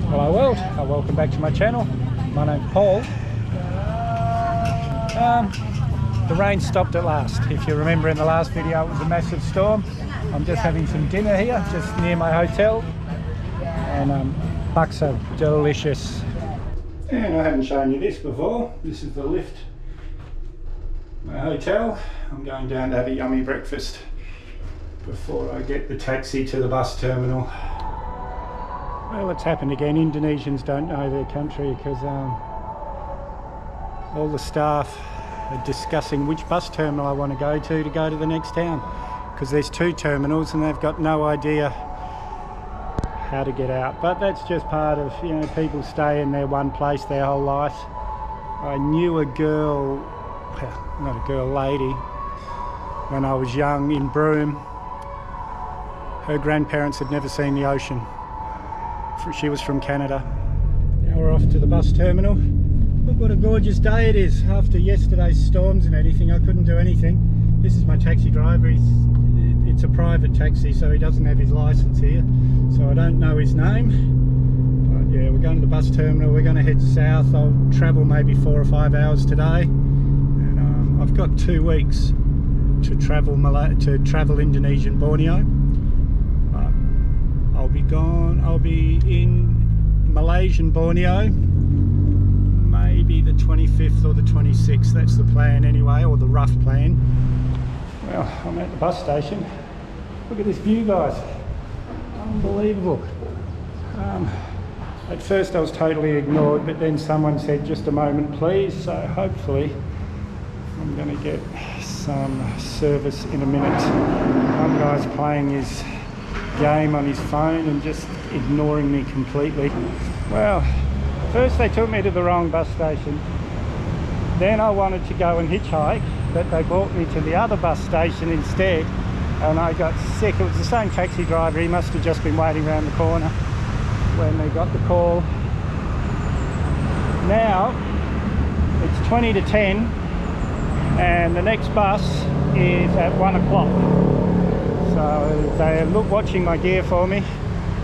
Hello world, welcome back to my channel. My name's Paul. The rain stopped at last. If you remember in the last video it was a massive storm. I'm just having some dinner here, just near my hotel. And bucks are delicious. And I haven't shown you this before. This is the lift. My hotel. I'm going down to have a yummy breakfast before I get the taxi to the bus terminal. Well, it's happened again. Indonesians don't know their country because all the staff are discussing which bus terminal I want to go to the next town, because there's two terminals and they've got no idea how to get out. But that's just part of, you know, people stay in their one place their whole life. I knew a girl, well, not a girl, lady, when I was young in Broome. Her grandparents had never seen the ocean. She was from Canada. Now we're off to the bus terminal. Look what a gorgeous day it is. After yesterday's storms and anything, I couldn't do anything. This is my taxi driver. It's a private taxi, so he doesn't have his license here. So I don't know his name. But yeah, we're going to the bus terminal. We're going to head south. I'll travel maybe 4 or 5 hours today. And I've got 2 weeks to travel Indonesian Borneo. I'll be in Malaysian Borneo maybe the 25th or the 26th. That's the plan anyway, or the rough plan. Well, I'm at the bus station. Look at this view, guys. Unbelievable. At first I was totally ignored, but then someone said, just a moment please, so hopefully I'm going to get some service in a minute. One guy's playing his game on his phone and just ignoring me completely. Well, first they took me to the wrong bus station. Then I wanted to go and hitchhike, but they brought me to the other bus station instead, and I got sick. It was the same taxi driver. He must have just been waiting around the corner when they got the call. Now it's 20 to 10 and the next bus is at 1 o'clock. So they're watching my gear for me.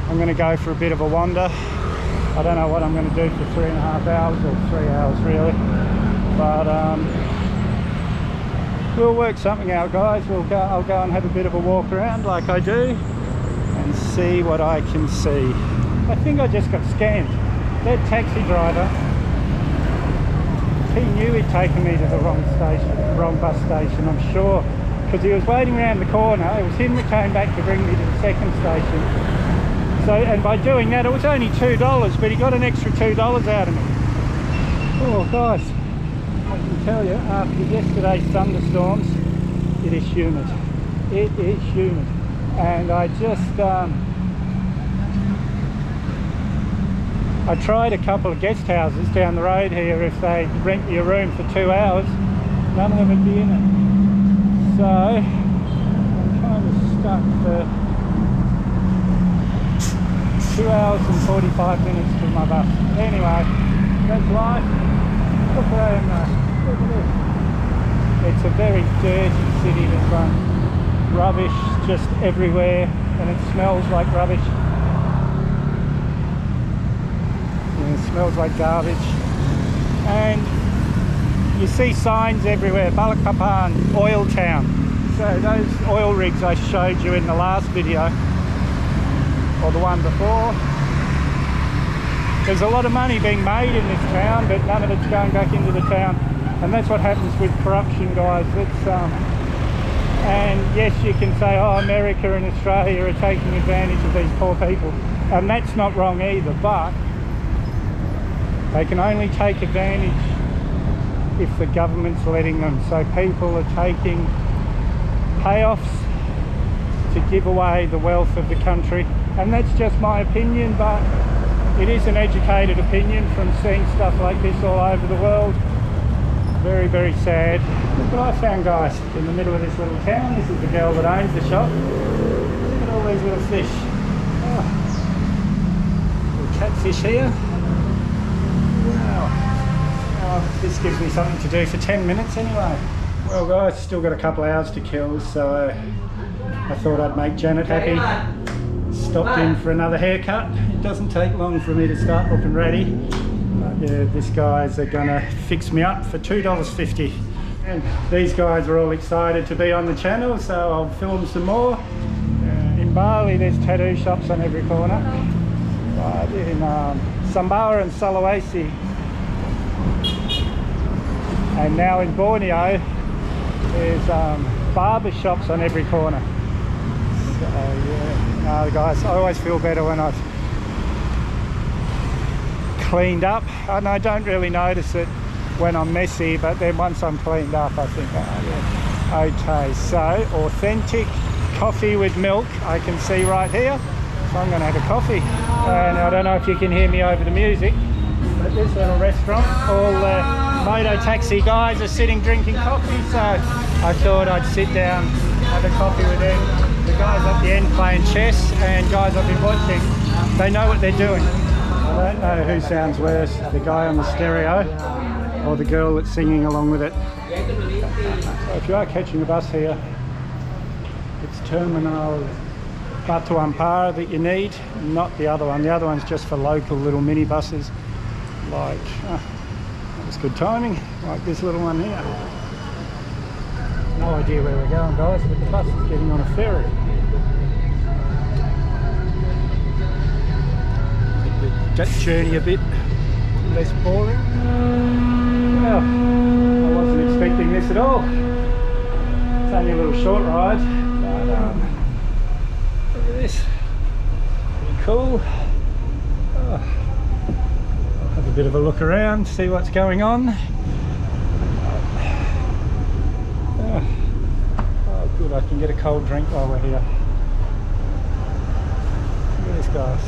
I'm going to go for a bit of a wander. I don't know what I'm going to do for 3.5 hours or 3 hours really, but we'll work something out, guys. I'll go and have a bit of a walk around like I do and see what I can see. I think I just got scammed. That taxi driver, he knew he'd taken me to the wrong bus station, I'm sure. Because he was waiting around the corner. It was him that came back to bring me to the second station. So, and by doing that, it was only $2, but he got an extra $2 out of me. Oh guys, I can tell you, after yesterday's thunderstorms, it is humid. It is humid. And I just, I tried a couple of guest houses down the road here. If they rent you a room for 2 hours, none of them would be in it. So I'm kind of stuck for 2 hours and 45 minutes to my bus. Anyway, that's life. Look where I am now. Look at this. It's a very dirty city, this one. Rubbish just everywhere, and it smells like rubbish. And it smells like garbage. And you see signs everywhere, Balikpapan, oil town. So those oil rigs I showed you in the last video, or the one before, there's a lot of money being made in this town, but none of it's going back into the town. And that's what happens with corruption, guys. It's, and yes, you can say, oh, America and Australia are taking advantage of these poor people. And that's not wrong either, but they can only take advantage if the government's letting them. So people are taking payoffs to give away the wealth of the country, and that's just my opinion, but it is an educated opinion from seeing stuff like this all over the world. Very, very sad. Look what I found, guys, in the middle of this little town. This is the girl that owns the shop. Look at all these little fish. Oh. Little catfish here. Wow. This gives me something to do for 10 minutes anyway. Well guys, still got a couple of hours to kill, so I thought I'd make Janet happy. stopped in for another haircut. It doesn't take long for me to start looking ready. But yeah, this guy's gonna fix me up for $2.50. And these guys are all excited to be on the channel, so I'll film some more. In Bali, there's tattoo shops on every corner. But in Sumbawa and Sulawesi, and now in Borneo, there's barber shops on every corner. So yeah, no guys, I always feel better when I've cleaned up, and I don't really notice it when I'm messy, but then once I'm cleaned up I think, oh yeah. Okay, so authentic coffee with milk I can see right here, so I'm gonna have a coffee. And I don't know if you can hear me over the music, but this little restaurant, all the moto taxi guys are sitting drinking coffee, so I thought I'd sit down, have a coffee with them. The guys up the end playing chess, and guys I've been watching, they know what they're doing. I don't know who sounds worse, the guy on the stereo or the girl that's singing along with it. So if you are catching a bus here, it's Terminal Batu Ampara that you need, not the other one. The other one's just for local little mini buses, like, that was good timing, like this little one here. No idea where we're going, guys, but the bus is getting on a ferry. Make the journey a bit less boring. Well, I wasn't expecting this at all. It's only a little short ride, but look at this. Pretty cool. Oh, I'll have a bit of a look around, see what's going on. Oh, good, I can get a cold drink while we're here. Look at this, guys.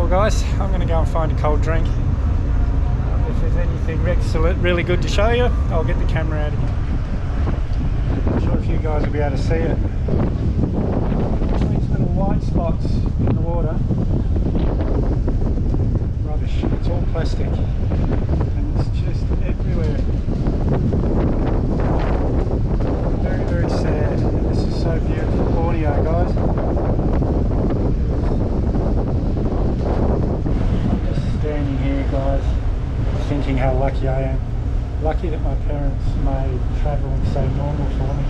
Guys, I'm going to go and find a cold drink. If there's anything really good to show you, I'll get the camera out again. I'm sure if you guys will be able to see it. These little white spots in the water. Rubbish, it's all plastic and it's just everywhere. Very, very sad. This is so beautiful. Borneo, guys. Standing here, guys, thinking how lucky I am. Lucky that my parents made travelling so normal for me.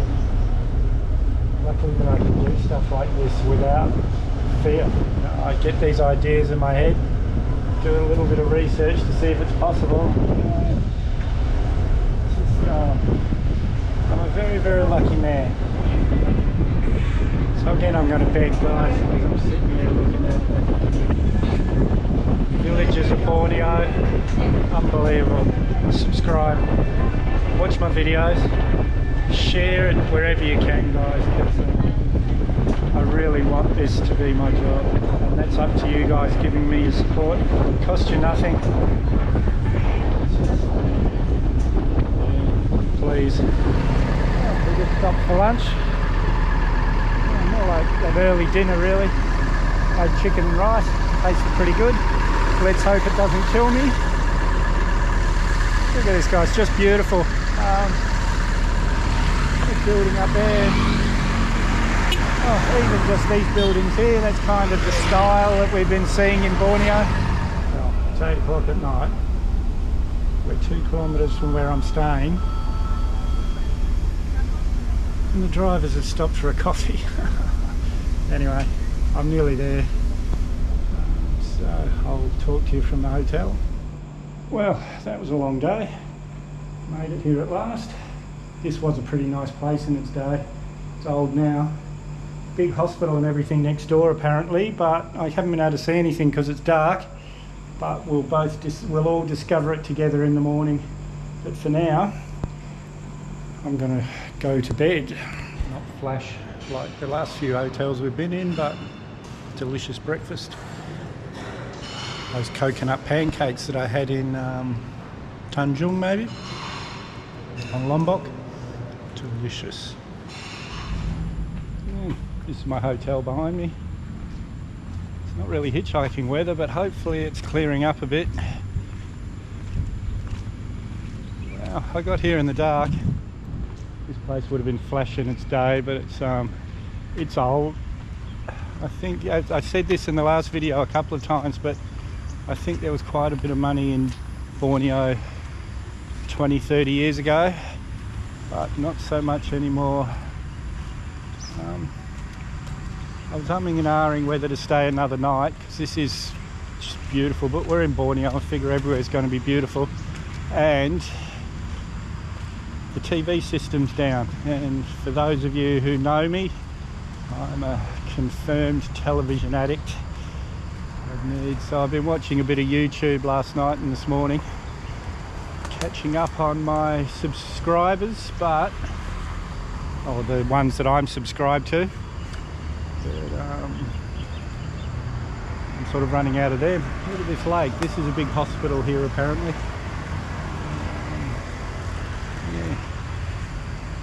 Luckily that I can do stuff like this without fear. You know, I get these ideas in my head, do a little bit of research to see if it's possible. I'm a very, very lucky man. So again, I'm going to beg, guys, because I'm sitting here looking at villages of Borneo. Unbelievable. Subscribe, watch my videos, share it wherever you can, guys, because I really want this to be my job, and that's up to you guys giving me your support. It costs you nothing. Please. We just stopped for lunch. More like an early dinner really. Made chicken and rice, tasted pretty good. Let's hope it doesn't kill me. Look at this, guys, just beautiful. The building up there. Oh, even just these buildings here, that's kind of the style that we've been seeing in Borneo. Well, it's 8 o'clock at night. We're 2 kilometres from where I'm staying. And the drivers have stopped for a coffee. Anyway, I'm nearly there. So I'll talk to you from the hotel. Well, that was a long day. Made it here at last. This was a pretty nice place in its day. It's old now. Big hospital and everything next door apparently, but I haven't been able to see anything because it's dark. But we'll all discover it together in the morning. But for now, I'm gonna go to bed. Not flash like the last few hotels we've been in, but delicious breakfast. Those coconut pancakes that I had in Tanjung, maybe, on Lombok. Delicious. This is my hotel behind me. It's not really hitchhiking weather, but hopefully it's clearing up a bit. Well, I got here in the dark. This place would have been flash in its day, but it's old. I think I said this in the last video a couple of times, but I think there was quite a bit of money in Borneo 20-30 years ago, but not so much anymore. I was humming and ahhing whether to stay another night, because this is just beautiful, but we're in Borneo. I figure everywhere's going to be beautiful, and the TV system's down. And for those of you who know me, I'm a confirmed television addict. So I've been watching a bit of YouTube last night and this morning, catching up on my subscribers, or the ones that I'm subscribed to. But, I'm sort of running out of them. Look at this lake. This is a big hospital here apparently. Yeah.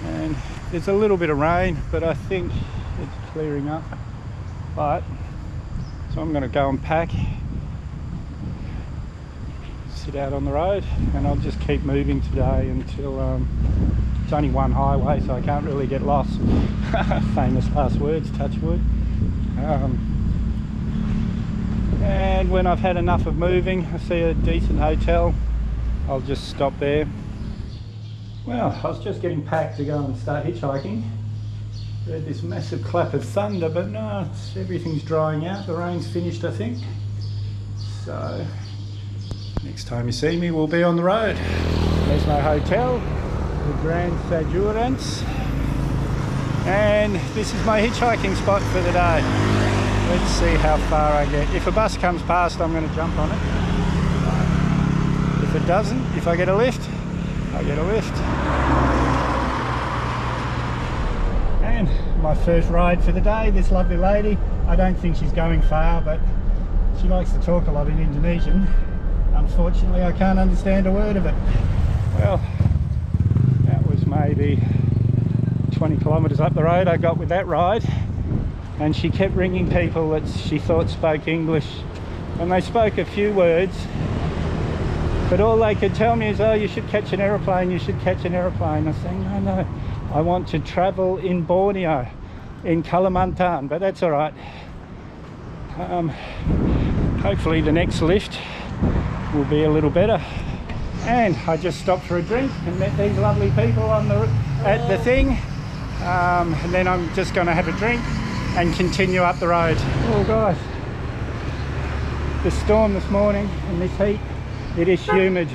And there's a little bit of rain, but I think it's clearing up. So I'm going to go and pack, sit out on the road, and I'll just keep moving today until it's only one highway, so I can't really get lost. Famous last words, touch wood. And when I've had enough of moving, I see a decent hotel, I'll just stop there. Well, I was just getting packed to go and start hitchhiking. Heard this massive clap of thunder, but no, everything's drying out. The rain's finished, I think. So next time you see me, we'll be on the road. There's my hotel, the Grand Sajurans, and this is my hitchhiking spot for the day. Let's see how far I get. If a bus comes past, I'm going to jump on it. If it doesn't, if I get a lift, I get a lift. And my first ride for the day, this lovely lady. I don't think she's going far, but she likes to talk a lot in Indonesian. Unfortunately, I can't understand a word of it. Well, that was maybe 20 kilometres up the road I got with that ride, and she kept ringing people that she thought spoke English, and they spoke a few words, but all they could tell me is, oh, you should catch an aeroplane, you should catch an aeroplane. I was saying, no, I want to travel in Borneo, in Kalimantan, but that's all right. Hopefully the next lift will be a little better. And I just stopped for a drink and met these lovely people at the thing, and then I'm just going to have a drink and continue up the road. Oh guys, the storm this morning and this heat, it is humid.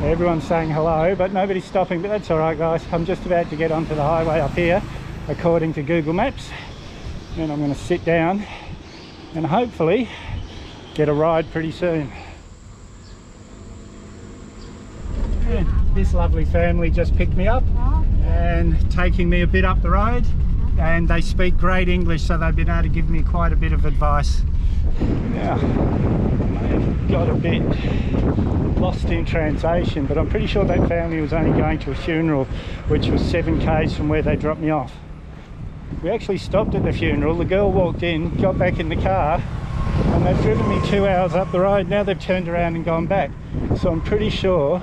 Everyone's saying hello, but nobody's stopping, but that's all right guys. I'm just about to get onto the highway up here according to Google Maps, and I'm going to sit down and hopefully get a ride pretty soon. And this lovely family just picked me up and taking me a bit up the road, and they speak great English, so they've been able to give me quite a bit of advice. Now, I've got a bit lost in translation, but I'm pretty sure that family was only going to a funeral which was 7 k's from where they dropped me off. We actually stopped at the funeral, the girl walked in, got back in the car, and they've driven me 2 hours up the road. Now they've turned around and gone back, so I'm pretty sure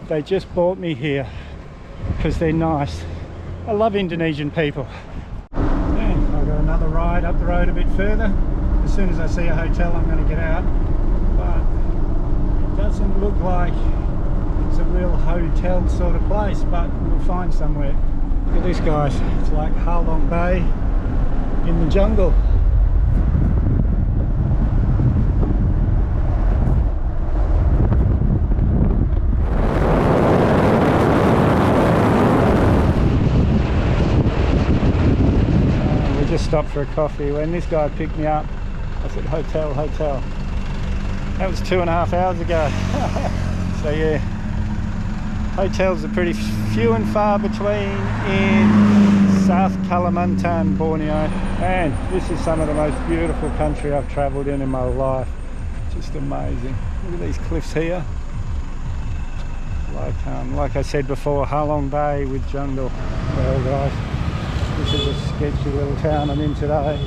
they just brought me here because they're nice. I love Indonesian people. And I've got another ride up the road a bit further. As soon as I see a hotel, I'm going to get out, but it doesn't look like it's a real hotel sort of place, but we'll find somewhere. Look at this guys, it's like Halong Bay in the jungle. Just stopped for a coffee. When this guy picked me up, I said hotel. That was 2.5 hours ago. So yeah, hotels are pretty few and far between in South Kalimantan, Borneo, and this is some of the most beautiful country I've travelled in my life. Just amazing. Look at these cliffs here. Like I said before, Halong Bay with jungle. Well guys, This is a sketchy little town I'm in today.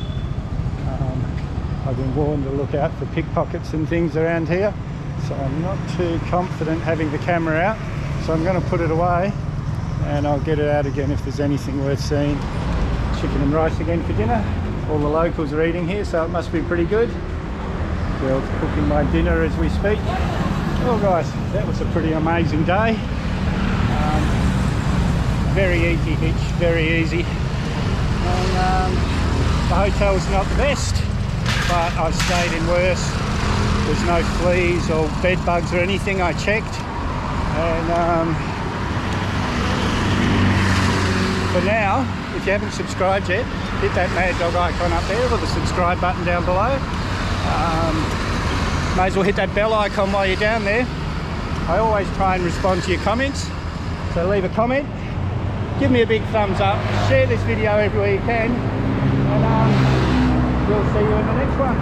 I've been warned to look out for pickpockets and things around here, so I'm not too confident having the camera out, so I'm going to put it away and I'll get it out again if there's anything worth seeing. Chicken and rice again for dinner. All the locals are eating here, so it must be pretty good. Girl's cooking my dinner as we speak. Well guys, that was a pretty amazing day. Very easy hitch, very easy. And the hotel's not the best, but I've stayed in worse. There's no fleas or bed bugs or anything, I checked. And for now, if you haven't subscribed yet, hit that mad dog icon up there or the subscribe button down below. May as well hit that bell icon while you're down there. I always try and respond to your comments, so leave a comment, give me a big thumbs up, share this video everywhere you can, and we'll see you in the next one.